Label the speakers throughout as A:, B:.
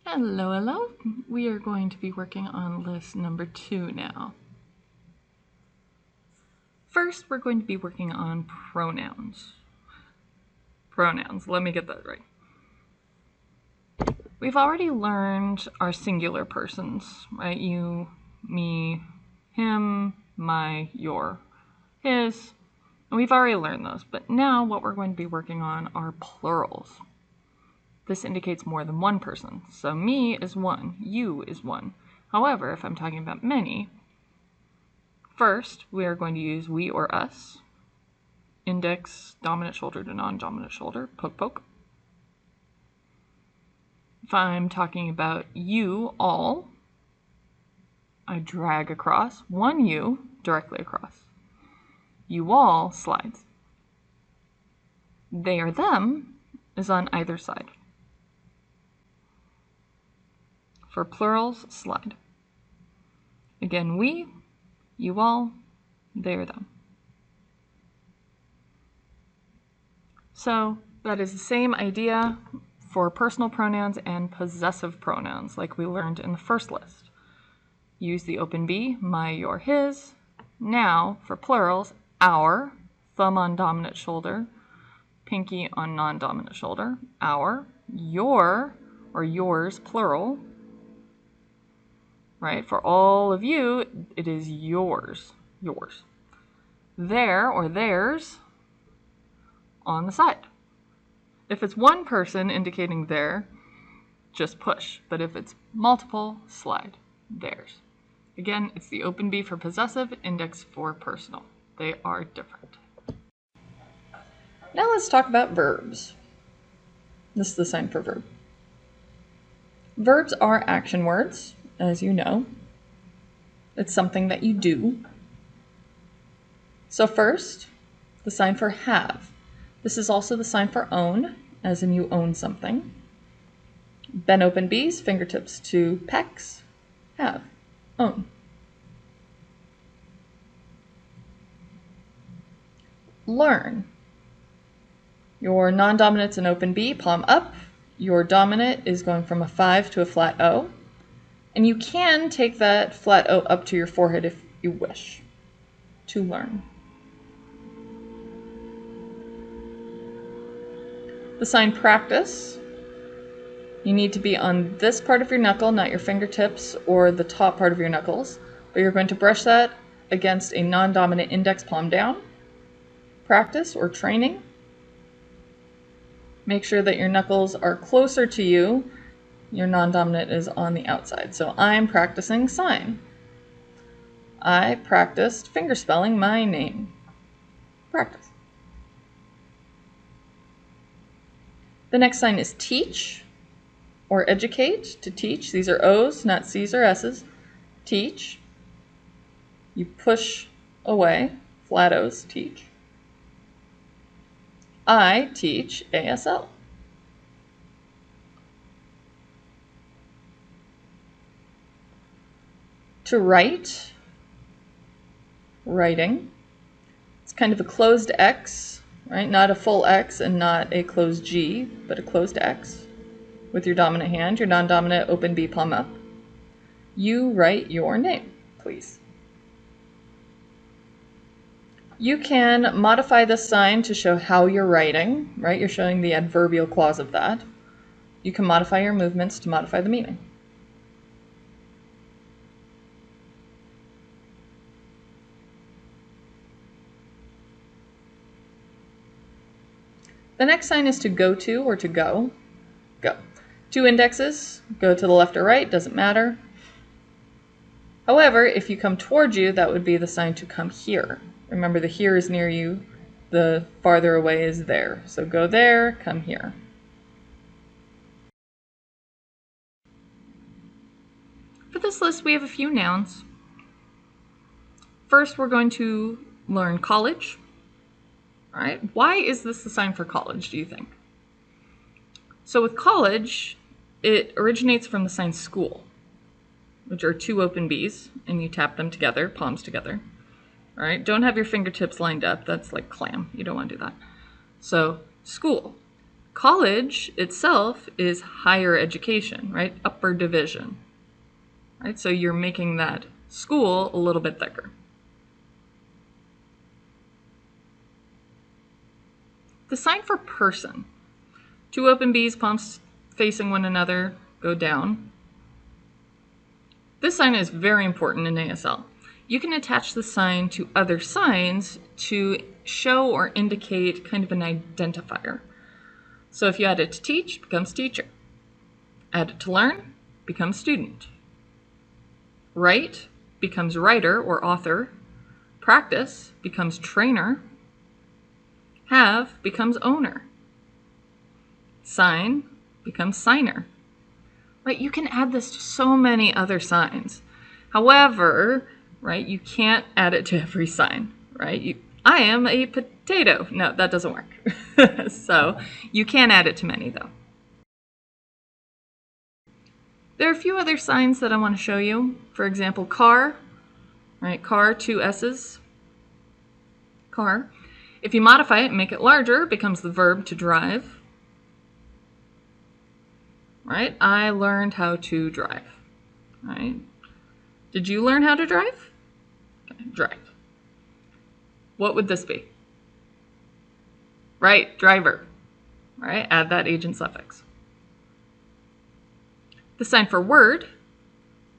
A: Hello, hello. We are going to be working on list number 2 now. First, we're going to be working on pronouns. Pronouns, let me get that right. We've already learned our singular persons, right? You, me, him, my, your, his. And we've already learned those, but now what we're going to be working on are plurals. This indicates more than one person. So me is one, you is one. However, if I'm talking about many, first we are going to use we or us. Index, dominant shoulder to non-dominant shoulder, poke, poke. If I'm talking about you, all, I drag across, one you directly across. You all slides. They or them is on either side. For plurals, slide. Again, we, you all, they or them. So that is the same idea for personal pronouns and possessive pronouns like we learned in the first list. Use the open B, my, your, his. Now for plurals, our, thumb on dominant shoulder, pinky on non-dominant shoulder, our, your or yours, plural. Right? For all of you, it is yours, yours. Their or theirs on the side. If it's one person indicating their, just push. But if it's multiple, slide. Theirs. Again, it's the open B for possessive, index for personal. They are different. Now let's talk about verbs. This is the sign for verb. Verbs are action words, as you know. It's something that you do. So first, the sign for have. This is also the sign for own, as in you own something. Bend open B's, fingertips to pecs, have, own. Learn. Your non-dominant's an open B, palm up. Your dominant is going from a 5 to a flat O. And you can take that flat O up to your forehead if you wish. To learn. The sign practice. You need to be on this part of your knuckle, not your fingertips or the top part of your knuckles. But you're going to brush that against a non-dominant index, palm down. Practice or training. Make sure that your knuckles are closer to you. Your non-dominant is on the outside. So I'm practicing sign. I practiced fingerspelling my name. Practice. The next sign is teach or educate, to teach. These are O's, not C's or S's. Teach. You push away, flat O's, teach. I teach ASL. To write, writing. It's kind of a closed X, right? Not a full X and not a closed G, but a closed X. With your dominant hand, your non-dominant open B, palm up. You write your name, please. You can modify this sign to show how you're writing, right? You're showing the adverbial clause of that. You can modify your movements to modify the meaning. The next sign is to go to or to go. Go. 2 indexes, go to the left or right, doesn't matter. However, if you come towards you, that would be the sign to come here. Remember, the here is near you, the farther away is there. So go there, come here. For this list, we have a few nouns. First, we're going to learn college. All right, why is this the sign for college, do you think? So with college, it originates from the sign school, which are 2 open B's, and you tap them together, palms together. All right, don't have your fingertips lined up. That's like clam. You don't want to do that. So school. College itself is higher education, right? Upper division, right? So you're making that school a little bit thicker. The sign for person. Two open B's, palms facing one another, go down. This sign is very important in ASL. You can attach the sign to other signs to show or indicate kind of an identifier. So if you add it to teach, it becomes teacher. Add it to learn, becomes student. Write becomes writer or author. Practice becomes trainer. Have becomes owner. Sign becomes signer. Right? You can add this to so many other signs. However, right, you can't add it to every sign, right? I am a potato. No, that doesn't work. So you can add it to many though. There are a few other signs that I want to show you. For example, car, right? Car, two S's. Car. If you modify it and make it larger, it becomes the verb to drive. Right? I learned how to drive. Right? Did you learn how to drive? Okay, drive. What would this be? Right, driver. Right? Add that agent suffix. The sign for word,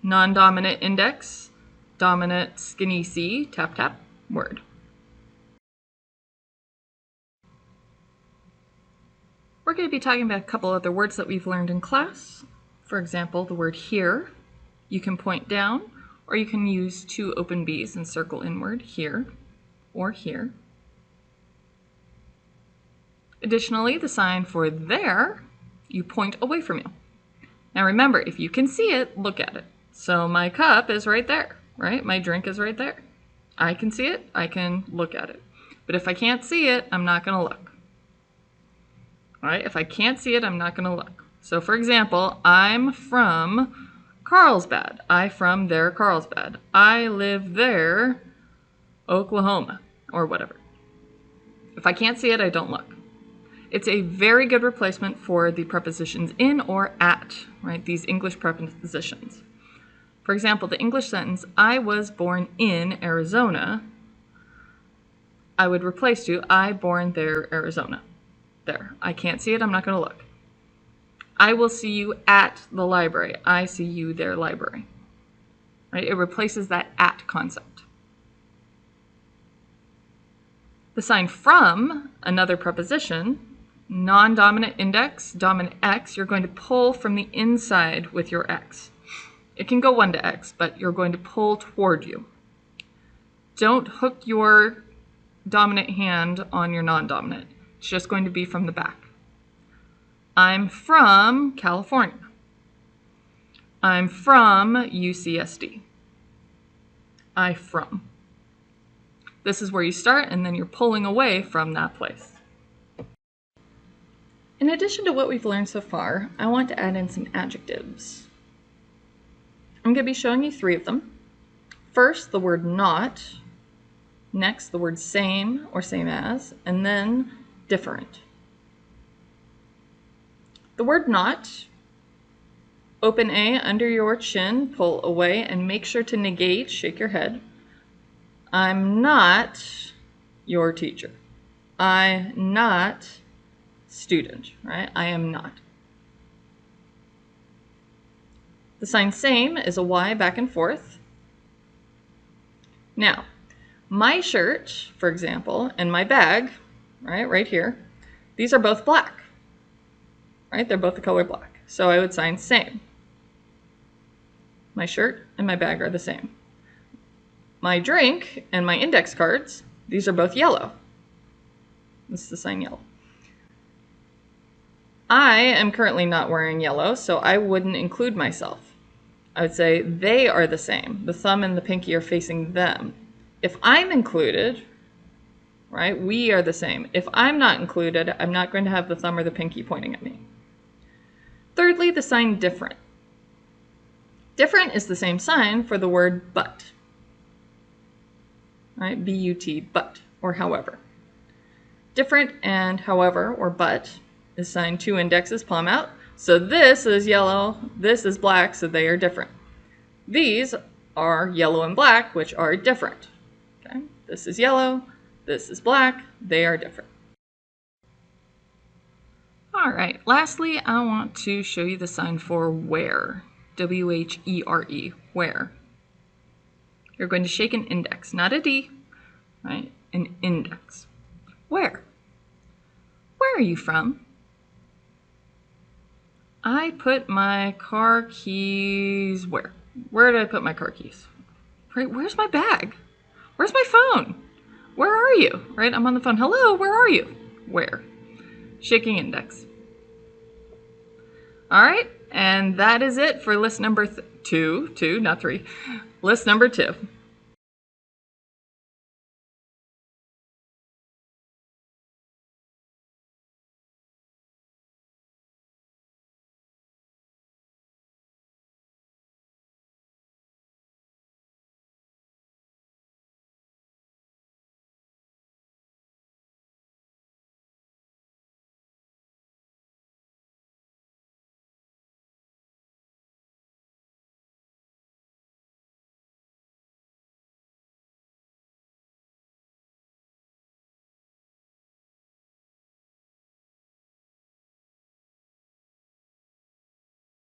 A: non-dominant index, dominant skinny C, tap tap, word. We're going to be talking about a couple other words that we've learned in class. For example, the word here. You can point down, or you can use two open B's and circle inward, here or here. Additionally, the sign for there, you point away from you. Now remember, if you can see it, look at it. So my cup is right there, right? My drink is right there. I can see it, I can look at it. But if I can't see it, I'm not going to look. All right, if I can't see it, I'm not going to look. So for example, I'm from Carlsbad. I from there, Carlsbad. I live there, Oklahoma, or whatever. If I can't see it, I don't look. It's a very good replacement for the prepositions in or at, right? These English prepositions. For example, the English sentence, I was born in Arizona, I would replace to, I born there, Arizona. There. I can't see it, I'm not going to look. I will see you at the library. I see you there, library. Right? It replaces that at concept. The sign from, another preposition, non-dominant index, dominant X, you're going to pull from the inside with your X. It can go 1 to X, but you're going to pull toward you. Don't hook your dominant hand on your non-dominant. It's just going to be from the back. I'm from California. I'm from UCSD. I from. This is where you start, and then you're pulling away from that place. In addition to what we've learned so far, I want to add in some adjectives. I'm going to be showing you 3 of them. First, the word not. Next, the word same or same as. And then different. The word not, open A under your chin, pull away, and make sure to negate, shake your head. I'm not your teacher. I'm not student, right? I am not. The sign same is a Y back and forth. Now, my shirt, for example, and my bag, right here, these are both black, right? They're both the color black. So I would sign same. My shirt and my bag are the same. My drink and my index cards, these are both yellow. This is the sign yellow. I am currently not wearing yellow, so I wouldn't include myself. I would say they are the same. The thumb and the pinky are facing them. If I'm included, right, we are the same. If I'm not included, I'm not going to have the thumb or the pinky pointing at me. Thirdly, the sign different. Different is the same sign for the word but. Right, B-U-T, but, or however. Different and however, or but, assign two indexes, palm out. So this is yellow, this is black, so they are different. These are yellow and black, which are different. Okay? This is yellow, this is black, they are different. All right, lastly, I want to show you the sign for where. W-H-E-R-E, where. You're going to shake an index, not a D, right? An index. Where? Where are you from? I put my car keys where? Where did I put my car keys? Right, where's my bag? Where's my phone? Where are you? Right, I'm on the phone. Hello, where are you? Where? Shaking index. All right, and that is it for list number two, not three. List number 2.